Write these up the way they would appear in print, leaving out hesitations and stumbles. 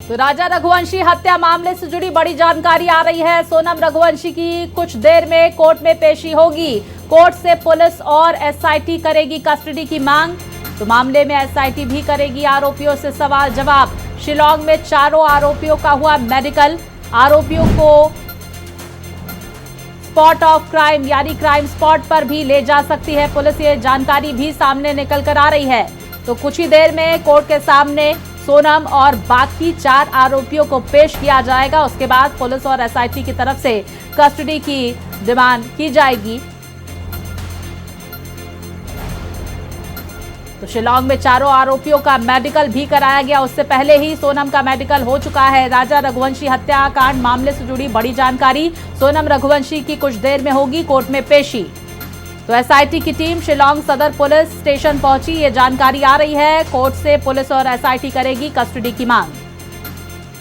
तो राजा रघुवंशी हत्या मामले से जुड़ी बड़ी जानकारी आ रही है। सोनम रघुवंशी की कुछ देर में कोर्ट में पेशी होगी। कोर्ट से पुलिस और एसआईटी करेगी कस्टडी की मांग। तो मामले में एसआईटी भी करेगी आरोपियों से सवाल जवाब। शिलांग में चारों आरोपियों का हुआ मेडिकल। आरोपियों को स्पॉट ऑफ क्राइम यानी क्राइम स्पॉट पर भी ले जा सकती है पुलिस। ये जानकारी भी सामने निकल कर आ रही है। तो कुछ ही देर में कोर्ट के सामने सोनम और बाकी 4 आरोपियों को पेश किया जाएगा। उसके बाद पुलिस और एसआईटी की तरफ से कस्टडी की डिमांड की जाएगी। तो शिलांग में चारों आरोपियों का मेडिकल भी कराया गया। उससे पहले ही सोनम का मेडिकल हो चुका है। राजा रघुवंशी हत्याकांड मामले से जुड़ी बड़ी जानकारी। सोनम रघुवंशी की कुछ देर में होगी कोर्ट में पेशी। तो एसआईटी की टीम शिलांग सदर पुलिस स्टेशन पहुंची। ये जानकारी आ रही है। कोर्ट से पुलिस और एसआईटी करेगी कस्टडी की मांग।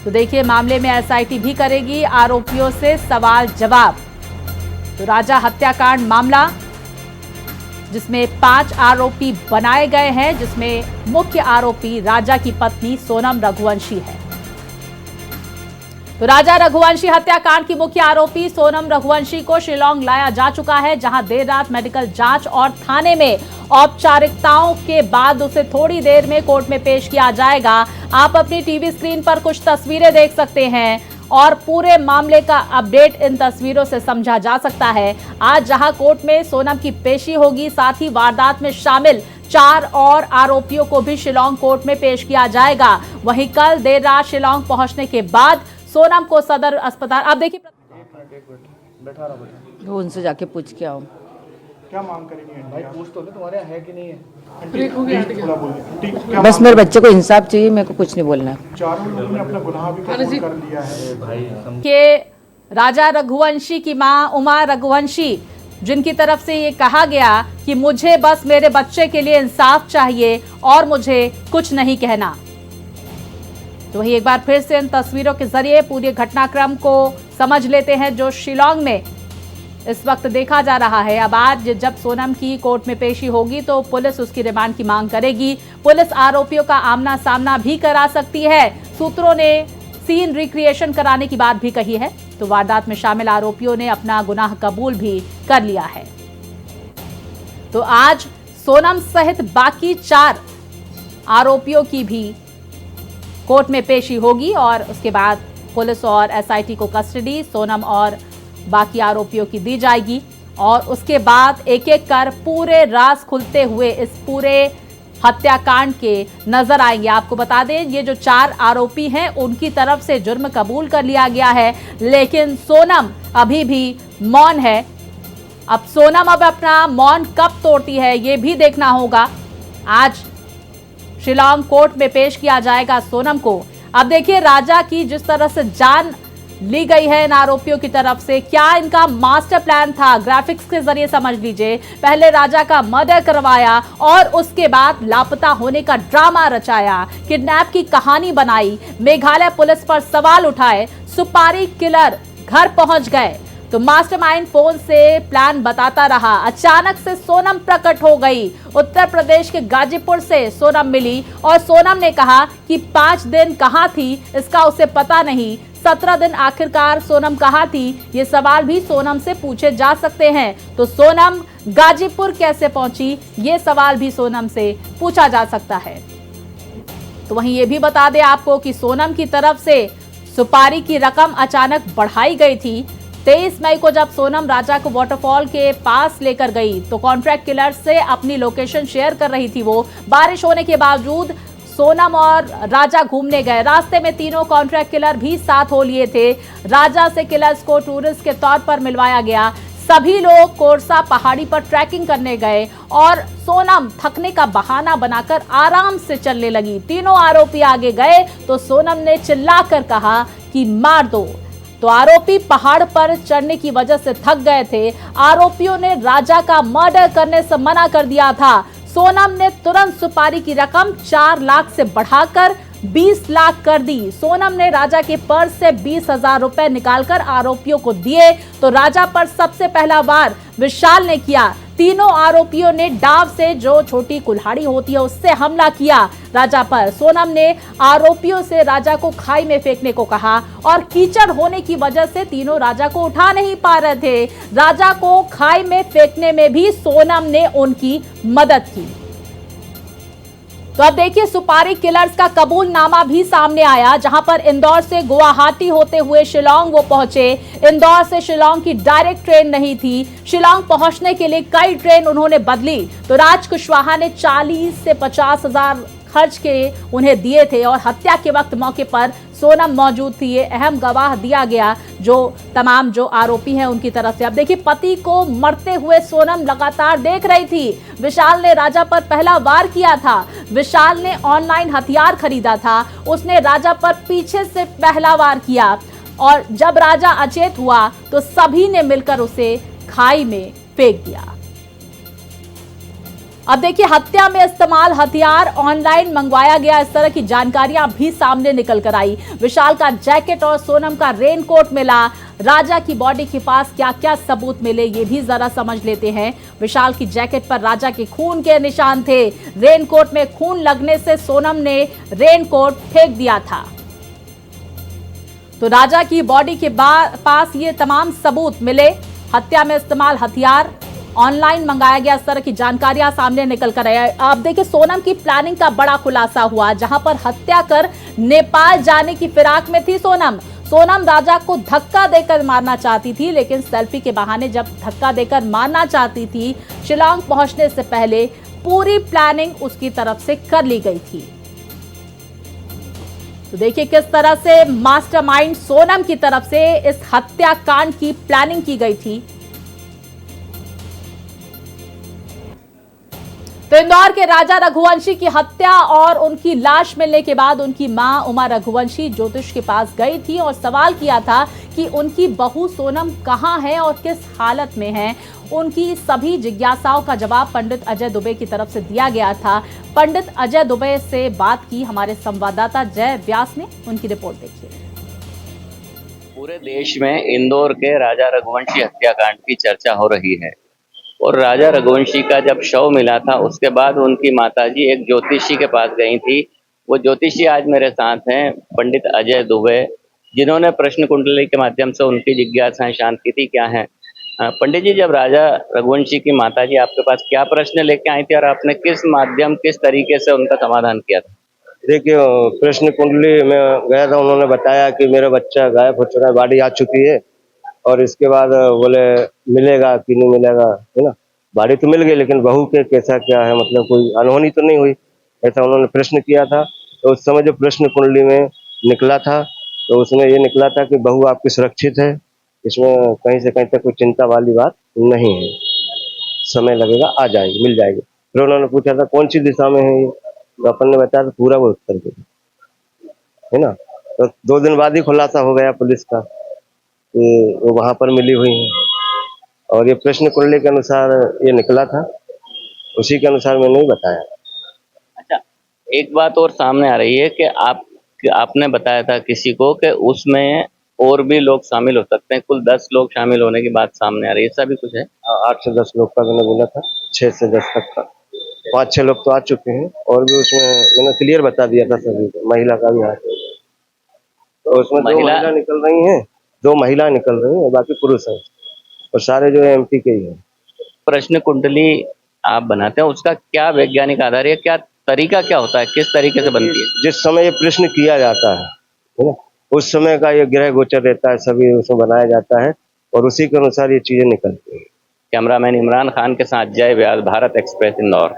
तो देखिए मामले में एसआईटी भी करेगी आरोपियों से सवाल जवाब। तो राजा हत्याकांड मामला जिसमें 5 आरोपी बनाए गए हैं, जिसमें मुख्य आरोपी राजा की पत्नी सोनम रघुवंशी है। तो राजा रघुवंशी हत्याकांड की मुख्य आरोपी सोनम रघुवंशी को शिलांग लाया जा चुका है, जहां देर रात मेडिकल जांच और थाने में औपचारिकताओं के बाद उसे थोड़ी देर में कोर्ट में पेश किया जाएगा। आप अपनी टीवी स्क्रीन पर कुछ तस्वीरें देख सकते हैं और पूरे मामले का अपडेट इन तस्वीरों से समझा जा सकता है। आज जहां कोर्ट में सोनम की पेशी होगी, साथ ही वारदात में शामिल 4 और आरोपियों को भी शिलांग कोर्ट में पेश किया जाएगा। वहीं कल देर रात शिलांग पहुंचने के बाद सोनम को सदर अस्पताल, आप देखिए वो उनसे जाके पूछ के आओ क्या मांग करेंगे भाई? पूछ तो ले तुम्हारे यहाँ है कि नहीं है? थोड़ा बोलिए। बस मेरे बच्चे को इंसाफ चाहिए, मेरे को कुछ नहीं बोलना। चारों लोगों ने अपना गुनाह भी कबूल कर लिया है के राजा रघुवंशी की मां उमा रघुवंशी, जिनकी तरफ से ये कहा गया कि मुझे बस मेरे बच्चे के लिए इंसाफ चाहिए और मुझे कुछ नहीं कहना। तो वही एक बार फिर से इन तस्वीरों के जरिए पूरे घटनाक्रम को समझ लेते हैं जो शिलांग में इस वक्त देखा जा रहा है। अब आज जब सोनम की कोर्ट में पेशी होगी तो पुलिस उसकी रिमांड की मांग करेगी। पुलिस आरोपियों का आमना सामना भी करा सकती है। सूत्रों ने सीन रिक्रिएशन कराने की बात भी कही है। तो वारदात में शामिल आरोपियों ने अपना गुनाह कबूल भी कर लिया है। तो आज सोनम सहित बाकी 4 आरोपियों की भी कोर्ट में पेशी होगी और उसके बाद पुलिस और एसआईटी को कस्टडी सोनम और बाकी आरोपियों की दी जाएगी। और उसके बाद एक एक कर पूरे राज खुलते हुए इस पूरे हत्याकांड के नजर आएंगे। आपको बता दें ये जो 4 आरोपी हैं उनकी तरफ से जुर्म कबूल कर लिया गया है, लेकिन सोनम अभी भी मौन है। अब सोनम अपना मौन कब तोड़ती है ये भी देखना होगा। आज शिलांग कोर्ट में पेश किया जाएगा सोनम को। अब देखिए राजा की जिस तरह से जान ली गई है इन आरोपियों की तरफ से, क्या इनका मास्टर प्लान था? ग्राफिक्स के जरिए समझ लीजिए। पहले राजा का मर्डर करवाया और उसके बाद लापता होने का ड्रामा रचाया, किडनैप की कहानी बनाई, मेघालय पुलिस पर सवाल उठाए, सुपारी किलर घर पहुंच गए। तो मास्टरमाइंड फोन से प्लान बताता रहा। अचानक से सोनम प्रकट हो गई। उत्तर प्रदेश के गाजीपुर से सोनम मिली और सोनम ने कहा कि 5 दिन कहां थी इसका उसे पता नहीं। 17 दिन आखिरकार सोनम कहां थी, ये सवाल भी सोनम से पूछे जा सकते हैं। तो सोनम गाजीपुर कैसे पहुंची, ये सवाल भी सोनम से पूछा जा सकता है। तो वहीं ये भी बता दें आपको कि सोनम की तरफ से सुपारी की रकम अचानक बढ़ाई गई थी। 23 मई को जब सोनम राजा को वाटरफॉल के पास लेकर गई तो कॉन्ट्रैक्ट किलर से अपनी लोकेशन शेयर कर रही थी वो। बारिश होने के बावजूद सोनम और राजा घूमने गए। रास्ते में तीनों कॉन्ट्रैक्ट किलर भी साथ हो लिए थे। राजा से किलर्स को टूरिस्ट के तौर पर मिलवाया गया। सभी लोग कोरसा पहाड़ी पर ट्रैकिंग करने गए और सोनम थकने का बहाना बनाकर आराम से चलने लगी। तीनों आरोपी आगे गए तो सोनम ने चिल्लाकर कहा कि मार दो। तो आरोपी पहाड़ पर चढ़ने की वजह से थक गए थे। आरोपियों ने राजा का मर्डर करने से मना कर दिया था। सोनम ने तुरंत सुपारी की रकम 4 लाख से बढ़ाकर 20 लाख कर दी। सोनम ने राजा के पर्स से 20,000 रुपए निकालकर आरोपियों को दिए। तो राजा पर सबसे पहला वार विशाल ने किया। तीनों आरोपियों ने डाव से, जो छोटी कुल्हाड़ी होती है, उससे हमला किया राजा पर। सोनम ने आरोपियों से राजा को खाई में फेंकने को कहा और कीचड़ होने की वजह से तीनों राजा को उठा नहीं पा रहे थे। राजा को खाई में फेंकने में भी सोनम ने उनकी मदद की। तो अब देखिए, सुपारी किलर्स का कबूलनामा भी सामने आया, जहां पर इंदौर से गुवाहाटी होते हुए शिलांग वो पहुंचे। इंदौर से शिलांग की डायरेक्ट ट्रेन नहीं थी। शिलांग पहुंचने के लिए कई ट्रेन उन्होंने बदली। तो राज कुशवाहा ने 40 से 50 हजार खर्च के उन्हें दिए थे और हत्या के वक्त मौके पर सोनम मौजूद थी। ये अहम गवाह दिया गया जो तमाम जो आरोपी हैं उनकी तरफ से। अब देखिए, पति को मरते हुए सोनम लगातार देख रही थी। विशाल ने राजा पर पहला वार किया था। विशाल ने ऑनलाइन हथियार खरीदा था। उसने राजा पर पीछे से पहला वार किया और जब राजा अचेत हुआ तो सभी ने मिलकर उसे खाई में फेंक दिया। अब देखिए, हत्या में इस्तेमाल हथियार ऑनलाइन मंगवाया गया, इस तरह की जानकारियां भी सामने निकल कर आई। विशाल का जैकेट और सोनम का रेनकोट मिला। राजा की बॉडी के पास क्या क्या सबूत मिले, ये भी जरा समझ लेते हैं। विशाल की जैकेट पर राजा के खून के निशान थे। रेनकोट में खून लगने से सोनम ने रेनकोट फेंक दिया था। तो राजा की बॉडी के पास ये तमाम सबूत मिले। हत्या में इस्तेमाल हथियार ऑनलाइन मंगाया गया, इस तरह की जानकारियां सामने निकल कर आई। आप देखिए, सोनम की प्लानिंग का बड़ा खुलासा हुआ, जहां पर हत्या कर नेपाल जाने की फिराक में थी सोनम। सोनम राजा को धक्का देकर मारना चाहती थी, लेकिन सेल्फी के बहाने जब धक्का देकर मारना चाहती थी, शिलांग पहुंचने से पहले पूरी प्लानिंग उसकी तरफ से कर ली गई थी। तो देखिए किस तरह से मास्टरमाइंड सोनम की तरफ से इस हत्याकांड की प्लानिंग की गई थी। तो इंदौर के राजा रघुवंशी की हत्या और उनकी लाश मिलने के बाद उनकी मां उमा रघुवंशी ज्योतिष के पास गई थी और सवाल किया था कि उनकी बहू सोनम कहां है और किस हालत में है। उनकी सभी जिज्ञासाओं का जवाब पंडित अजय दुबे की तरफ से दिया गया था। पंडित अजय दुबे से बात की हमारे संवाददाता जय व्यास ने, उनकी रिपोर्ट देखिए। पूरे देश में इंदौर के राजा रघुवंशी हत्याकांड की चर्चा हो रही है और राजा रघुवंशी का जब शव मिला था उसके बाद उनकी माताजी एक ज्योतिषी के पास गई थी। वो ज्योतिषी आज मेरे साथ हैं, पंडित अजय दुबे, जिन्होंने प्रश्न कुंडली के माध्यम से उनकी जिज्ञासाएं शांत की थी। क्या है पंडित जी, जब राजा रघुवंशी की माताजी आपके पास क्या प्रश्न लेके आई थी और आपने किस तरीके से उनका समाधान किया था? देखिए, प्रश्न कुंडली में गया था, उन्होंने बताया कि मेरा बच्चा गायब हो चुका है, बॉडी आ चुकी है और इसके बाद बोले मिलेगा कि नहीं मिलेगा, है ना। बॉडी तो मिल गई लेकिन बहू के कैसा क्या है, मतलब कोई अनहोनी तो नहीं हुई, ऐसा उन्होंने प्रश्न किया था। तो उस समय जो प्रश्न कुंडली में निकला था तो उसमें ये निकला था कि बहू आपकी सुरक्षित है, इसमें कहीं से कहीं तक कोई चिंता वाली बात नहीं है, समय लगेगा, आ जाएगी, मिल जाएगी। फिर उन्होंने पूछा था कौन सी दिशा में है ये, तो अपन ने बताया था पूरा वो उत्तर के, है ना। तो 2 दिन बाद ही खुलासा हो गया पुलिस का कि वो वहाँ पर मिली हुई है और ये प्रश्न कुंडली के अनुसार ये निकला था, उसी के अनुसार मैंने ही बताया। अच्छा, एक बात और सामने आ रही है कि आपने बताया था किसी को कि उसमें और भी लोग शामिल हो सकते हैं, कुल 10 लोग शामिल होने की बात सामने आ रही है, ऐसा भी कुछ है? 8 से 10 लोग का मैंने बोला था, 6 से 10 तक का। 5-6 लोग तो आ चुके हैं और भी उसमें मैंने क्लियर बता दिया था सभी को, महिला का भी हाथ है। तो उसमें 2 महिला निकल रही हैं, 2 महिला निकल रही हैं, बाकी पुरुष हैं और सारे जो है एमपी के ही हैं। प्रश्न कुंडली आप बनाते हैं, उसका क्या वैज्ञानिक आधार है, क्या तरीका क्या होता है, किस तरीके से बनती है? जिस समय ये प्रश्न किया जाता है ना, उस समय का ये ग्रह गोचर रहता है, सभी उसमें बनाया जाता है और उसी के अनुसार ये चीजें निकलती हैं। कैमरामैन इमरान खान के साथ जय व्यास, भारत एक्सप्रेस, इंदौर।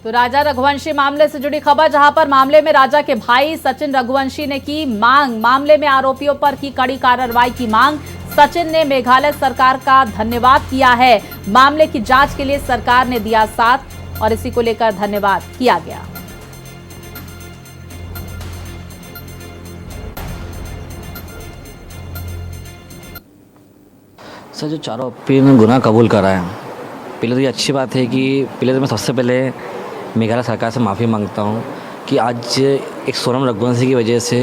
तो राजा रघुवंशी मामले से जुड़ी खबर, जहां पर मामले में राजा के भाई सचिन रघुवंशी ने की मांग, मामले में आरोपियों पर की कड़ी कार्रवाई की मांग। सचिन ने मेघालय सरकार का धन्यवाद किया है। मामले की जांच के लिए सरकार ने दिया साथ और इसी को लेकर धन्यवाद किया गया। सर, जो चारों आरोपी ने गुनाह कबूल करा है, पहले तो ये अच्छी बात है कि पहले तो मैं सबसे पहले मेघालय सरकार से माफ़ी मांगता हूँ कि आज एक सोनम रघुवंशी की वजह से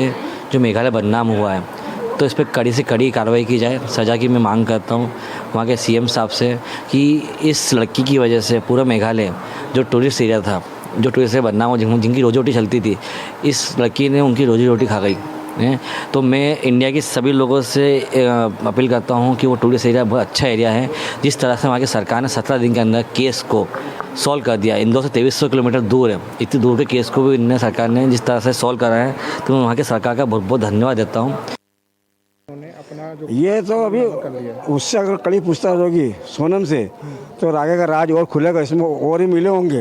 जो मेघालय बदनाम हुआ है, तो इस पर कड़ी से कड़ी कार्रवाई की जाए, सज़ा की मैं मांग करता हूँ वहाँ के सीएम साहब से कि इस लड़की की वजह से पूरा मेघालय जो टूरिस्ट एरिया था, जो टूरिस्ट से बदनाम हो, जिनकी रोजी रोटी चलती थी, इस लड़की ने उनकी रोजी रोटी खा गई है। तो मैं इंडिया के सभी लोगों से अपील करता हूँ कि वो टूरिस्ट एरिया बहुत अच्छा एरिया है। जिस तरह से वहाँ की सरकार ने 17 दिन के अंदर केस को सॉल्व कर दिया, इंदौर से 2300 किलोमीटर दूर है, इतनी दूर के केस को भी इन्हें सरकार ने जिस तरह से सॉल्व करा है, तो मैं वहाँ की सरकार का बहुत बहुत धन्यवाद देता हूँ। ये तो अभी उससे अगर कड़ी पूछताछ होगी सोनम से तो आगे का राज और खुलेगा, इसमें और ही मिले होंगे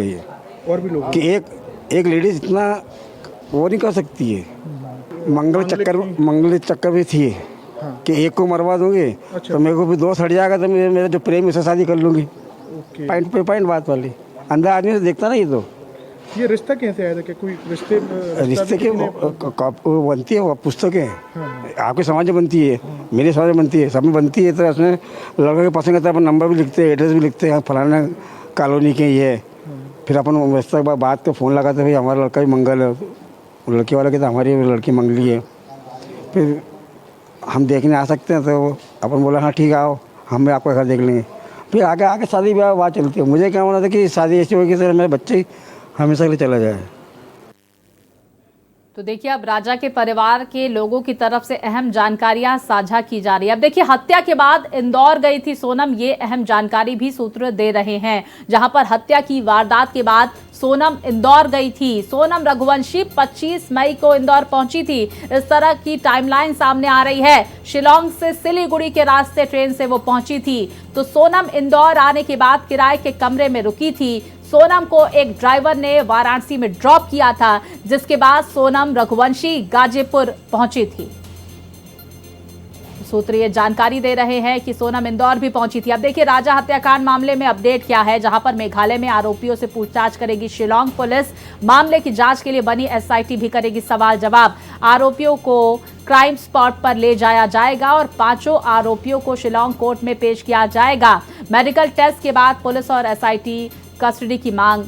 ये और भी लोग कि एक लेडीज इतना वो नहीं कर सकती है। मंगल चक्कर भी थी कि एक को मरवा दूंगी तो मेरे को भी दोस्त हट जाएगा तो मेरा जो प्रेम इससे शादी कर लूँगी। पॉइंट पे पॉइंट बात वाली अंदर आदमी से देखता ना ये रिश्ता कैसे आया था कि कोई रिश्ते के वो बनती है, वो पुस्तकें आपके समाज में बनती है, मेरे समाज में बनती है, सब में बनती है। तो उसमें लड़के के पसंद करता है, अपन नंबर भी लिखते हैं, एड्रेस भी लिखते हैं, फलाना कॉलोनी के ये। फिर अपन व्यवस्था के बाद तो फ़ोन लगाते भाई हमारा लड़का भी मंगल है, लड़के वाले के तो हमारी लड़की मंगली है। फिर हम देखने आ सकते हैं तो अपन बोला हाँ ठीक आओ, हम भी आपका घर देख लेंगे। फिर आगे शादी ब्याह बात चलती है। मुझे क्या होना था कि शादी ऐसी होगी सर मेरे बच्चे हमेशा के लिए चला जाए। तो देखिए अब राजा के परिवार के लोगों की तरफ से अहम जानकारियां साझा की जा रही है। अब देखिए हत्या के बाद इंदौर गई थी सोनम, ये अहम जानकारी भी सूत्र दे रहे हैं। जहां पर हत्या की वारदात के बाद सोनम इंदौर गई थी। सोनम रघुवंशी 25 मई को इंदौर पहुंची थी। इस तरह की टाइमलाइन सामने आ रही है। शिलांग से सिलीगुड़ी के रास्ते ट्रेन से वो पहुंची थी। तो सोनम इंदौर आने के बाद किराए के कमरे में रुकी थी। सोनम को एक ड्राइवर ने वाराणसी में ड्रॉप किया था, जिसके बाद सोनम रघुवंशी गाजीपुर पहुंची थी। सूत्र ये जानकारी दे रहे हैं कि सोनम इंदौर भी पहुंची थी। अब देखिए राजा हत्याकांड मामले में अपडेट क्या है, जहां पर मेघालय में आरोपियों से पूछताछ करेगी शिलांग पुलिस। मामले की जांच के लिए बनी एसआईटी भी करेगी सवाल जवाब। आरोपियों को क्राइम स्पॉट पर ले जाया जाएगा और 5 आरोपियों को शिलांग कोर्ट में पेश किया जाएगा। मेडिकल टेस्ट के बाद पुलिस और एसआईटी कस्टडी की मांग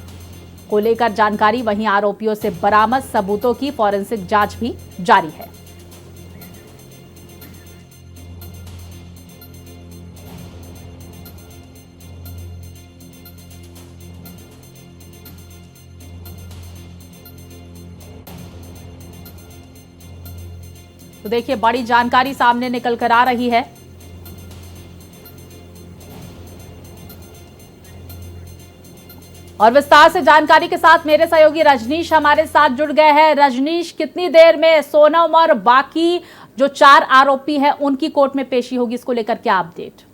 को लेकर जानकारी, वहीं आरोपियों से बरामद सबूतों की फॉरेंसिक जांच भी जारी है। तो देखिए बड़ी जानकारी सामने निकल कर आ रही है। और विस्तार से जानकारी के साथ मेरे सहयोगी रजनीश हमारे साथ जुड़ गए हैं। रजनीश, कितनी देर में सोनम और बाकी जो 4 आरोपी हैं उनकी कोर्ट में पेशी होगी, इसको लेकर क्या अपडेट?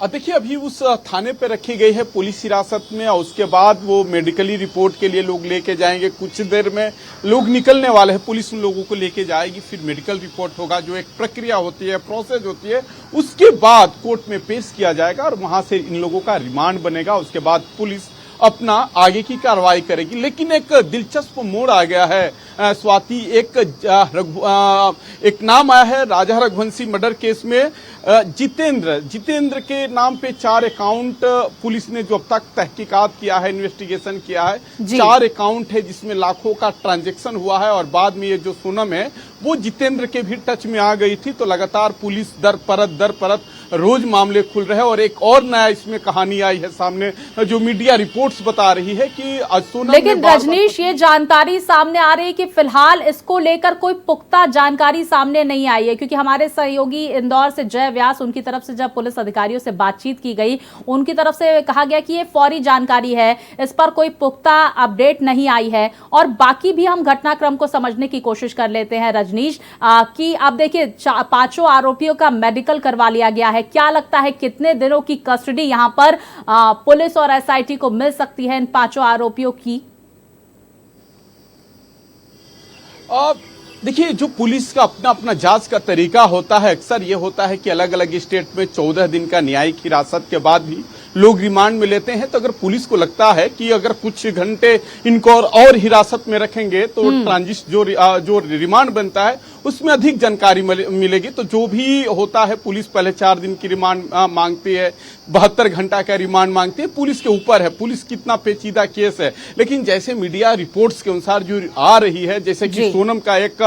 देखिए अभी उस थाने पे रखी गई है पुलिस हिरासत में और उसके बाद वो मेडिकली रिपोर्ट के लिए लोग लेके जाएंगे। कुछ देर में लोग निकलने वाले हैं, पुलिस उन लोगों को लेके जाएगी, फिर मेडिकल रिपोर्ट होगा, जो एक प्रक्रिया होती है, प्रोसेस होती है। उसके बाद कोर्ट में पेश किया जाएगा और वहां से इन लोगों का रिमांड बनेगा। उसके बाद पुलिस अपना आगे की कार्रवाई करेगी। लेकिन एक दिलचस्प मोड़ आ गया है स्वाति। एक नाम आया है राजा रघुवंशी मर्डर केस में। जितेंद्र के नाम पे 4 अकाउंट पुलिस ने जो अब तक तहकीकात किया है, इन्वेस्टिगेशन किया है, 4 अकाउंट है जिसमें लाखों का ट्रांजैक्शन हुआ है। और बाद में ये जो सोनम है वो जितेंद्र के भी टच में आ गई थी। तो लगातार पुलिस दर परत रोज मामले खुल रहे हैं। और एक और नया इसमें कहानी आई है सामने, जो मीडिया रिपोर्ट्स बता रही है कि सोनम, लेकिन रजनीश ये जानकारी सामने आ रही है कि फिलहाल इसको लेकर कोई पुख्ता जानकारी सामने नहीं आई है, क्योंकि हमारे सहयोगी इंदौर से जय व्यास, उनकी तरफ से जब पुलिस अधिकारियों से बातचीत की गई, उनकी तरफ से कहा गया कि ये फौरी जानकारी है, इस पर कोई पुख्ता अपडेट नहीं आई है। और बाकी भी हम घटनाक्रम को समझने की कोशिश कर लेते हैं रजनीश, कि अब देखिए 5 आरोपियों का मेडिकल करवा लिया गया है। क्या लगता है कितने दिनों की कस्टडी यहां पर पुलिस और एसआईटी को मिल सकती है इन 5 आरोपियों की? देखिए जो पुलिस का अपना जांच का तरीका होता है, अक्सर ये होता है कि अलग अलग स्टेट में 14 दिन का न्यायिक हिरासत के बाद भी लोग रिमांड में लेते हैं। तो अगर पुलिस को लगता है कि अगर कुछ घंटे इनको और हिरासत में रखेंगे तो जो रिमांड बनता है उसमें अधिक जानकारी मिलेगी। तो जो भी होता है, पुलिस पहले 4 दिन की रिमांड मांगती है, 72 घंटा का रिमांड मांगती है, पुलिस के ऊपर है, पुलिस कितना पेचीदा केस है। लेकिन जैसे मीडिया रिपोर्ट्स के अनुसार जो आ रही है, जैसे कि सोनम का एक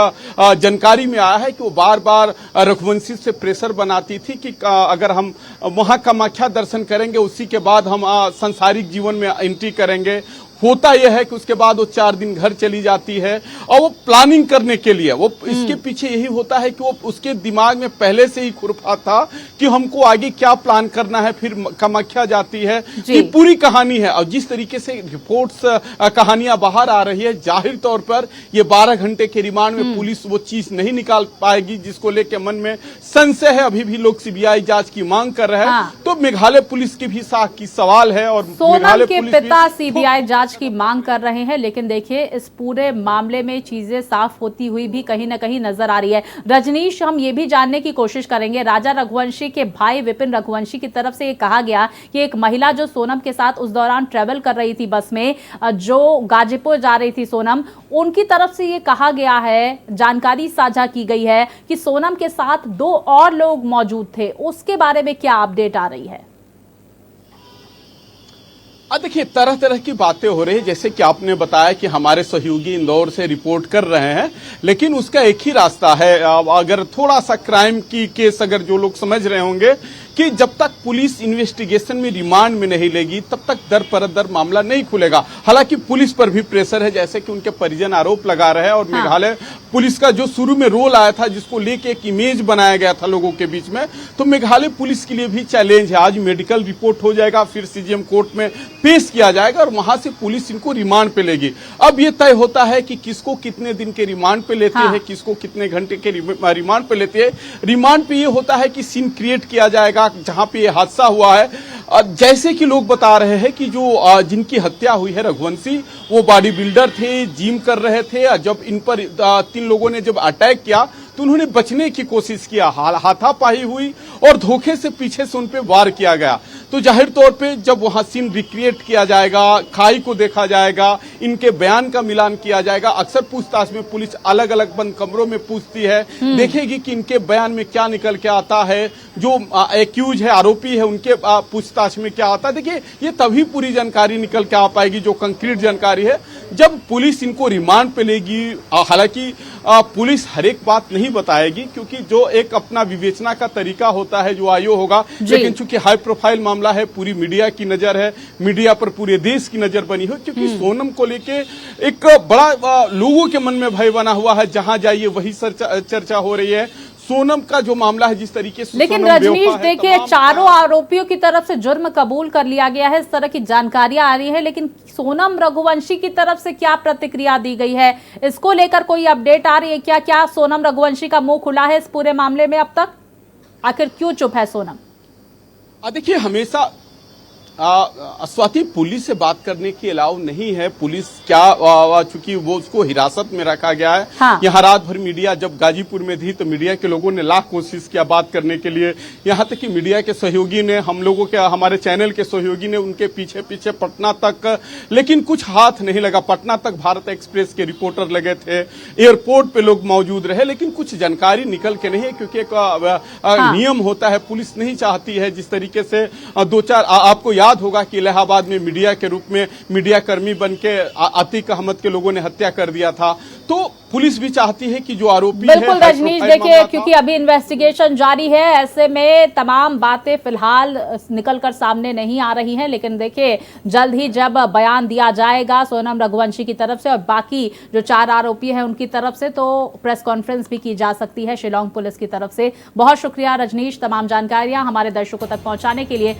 जानकारी में आया है कि वो बार बार रघुवंशी से प्रेशर बनाती थी कि अगर हम वहां कामाख्या दर्शन करेंगे उसी के बाद हम सांसारिक जीवन में एंट्री करेंगे। होता यह है कि उसके बाद वो 4 दिन घर चली जाती है और वो प्लानिंग करने के लिए, वो इसके पीछे यही होता है कि वो उसके दिमाग में पहले से ही खुरपा था कि हमको आगे क्या प्लान करना है, फिर कामाख्या जाती है। ये पूरी कहानी है। और जिस तरीके से रिपोर्ट्स कहानियां बाहर आ रही है, जाहिर तौर पर ये 12 घंटे के रिमांड में पुलिस वो चीज नहीं निकाल पाएगी जिसको लेकर मन में संशय है। अभी भी लोग सीबीआई जांच की मांग कर रहे हैं। तो मेघालय पुलिस की भी साख की सवाल है और सोनम के पिता सीबीआई जांच की मांग कर रहे हैं। लेकिन देखिए, इस पूरे मामले में चीजें साफ होती हुई भी कहीं ना कहीं नजर आ रही है। रजनीश, हम ये भी जानने की कोशिश करेंगे, राजा रघुवंशी के भाई विपिन रघुवंशी की तरफ से ये कहा गया कि एक महिला जो सोनम के साथ उस दौरान ट्रेवल कर रही थी बस में, जो गाजीपुर जा रही थी सोनम, उनकी तरफ से ये कहा गया है, जानकारी साझा की गई है कि सोनम के साथ 2 और लोग मौजूद थे। उसके बारे में क्या अपडेट आ रही है? देखिए, तरह तरह की बातें हो रही है। जैसे कि आपने बताया कि हमारे सहयोगी इंदौर से रिपोर्ट कर रहे हैं, लेकिन उसका एक ही रास्ता है। अगर थोड़ा सा क्राइम की केस अगर जो लोग समझ रहे होंगे कि जब तक पुलिस इन्वेस्टिगेशन में रिमांड में नहीं लेगी तब तक दर पर दर मामला नहीं खुलेगा। हालांकि पुलिस पर भी प्रेशर है, जैसे कि उनके परिजन आरोप लगा रहे हैं। और मेघालय पुलिस का जो शुरू में रोल आया था, जिसको लेके एक इमेज बनाया गया था लोगों के बीच में, तो मेघालय पुलिस के लिए भी चैलेंज है। आज मेडिकल रिपोर्ट हो जाएगा, फिर सीजीएम कोर्ट में पेश किया जाएगा और वहां से पुलिस इनको रिमांड पे लेगी। अब ये तय होता है कि किसको कितने दिन के रिमांड पे लेते हैं, किसको कितने घंटे के रिमांड पे लेते हैं। रिमांड पे ये होता है कि सीन क्रिएट किया जाएगा जहां पे ये हादसा हुआ है। जैसे कि लोग बता रहे हैं कि जो जिनकी हत्या हुई है रघुवंशी, वो बॉडी बिल्डर थे, जिम कर रहे थे। जब इन पर 3 लोगों ने जब अटैक किया तो उन्होंने बचने की कोशिश किया, हाथापाई हुई और धोखे से पीछे से उन पे वार किया गया। तो जाहिर तौर पे जब वहां सीन रिक्रिएट किया जाएगा, खाई को देखा जाएगा, इनके बयान का मिलान किया जाएगा। अक्सर पूछताछ में पुलिस अलग अलग बंद कमरों में पूछती है, देखेगी कि इनके बयान में क्या निकल के आता है, जो एक्यूज है, आरोपी है, उनके पूछताछ में क्या आता है। देखिए, ये तभी पूरी जानकारी निकल के आ पाएगी, जो कंक्रीट जानकारी है, जब पुलिस इनको रिमांड पे लेगी। हालांकि पुलिस हर एक बात नहीं बताएगी, क्योंकि जो एक अपना विवेचना का तरीका होता है जो आयोग होगा। लेकिन चूंकि हाई प्रोफाइल मामला है, पूरी मीडिया की नजर है, मीडिया पर पूरे देश की नजर बनी हो, क्योंकि सोनम को लेके एक बड़ा लोगों के मन में भय बना हुआ है। जहां जाइए वही चर्चा हो रही है। सोनम का जो मामला है, जिस तरीके से, लेकिन रजनीश देखिए, चारों आरोपियों की तरफ से जुर्म कबूल कर लिया गया है, इस तरह की जानकारियां आ रही है। लेकिन सोनम रघुवंशी की तरफ से क्या प्रतिक्रिया दी गई है, इसको लेकर कोई अपडेट आ रही है क्या? क्या सोनम रघुवंशी का मुंह खुला है इस पूरे मामले में अब तक? आखिर क्यों चुप है सोनम? देखिए, हमेशा स्वाति पुलिस से बात करने के अलाउ नहीं है। पुलिस क्या, चूंकि वो उसको हिरासत में रखा गया है। यहाँ रात भर मीडिया जब गाजीपुर में थी तो मीडिया के लोगों ने लाख कोशिश किया बात करने के लिए। यहाँ तक कि मीडिया के सहयोगी ने, हम लोगों के, हमारे चैनल के सहयोगी ने उनके पीछे पीछे पटना तक, लेकिन कुछ हाथ नहीं लगा। पटना तक भारत एक्सप्रेस के रिपोर्टर लगे थे, एयरपोर्ट पे लोग मौजूद रहे, लेकिन कुछ जानकारी निकल के नहीं, क्योंकि एक नियम होता है। पुलिस नहीं चाहती है, जिस तरीके से 2-4 आपको याद होगा कि इलाहाबाद में मीडिया के रूप में मीडिया कर्मी बनके अतीक अहमद के लोगों ने हत्या कर दिया था। तो पुलिस भी चाहती है कि जो आरोपी है, बिल्कुल रजनीश, देखिए, क्योंकि अभी इन्वेस्टिगेशन जारी है, ऐसे में तमाम बातें फिलहाल निकलकर सामने नहीं आ रही हैं। लेकिन देखिए, जल्द ही जब बयान दिया जाएगा सोनम रघुवंशी की तरफ से और बाकी जो 4 आरोपी हैं उनकी तरफ से, तो प्रेस कॉन्फ्रेंस भी की जा सकती है शिलांग पुलिस की तरफ से। बहुत शुक्रिया रजनीश, तमाम जानकारियां हमारे दर्शकों तक पहुंचाने के लिए।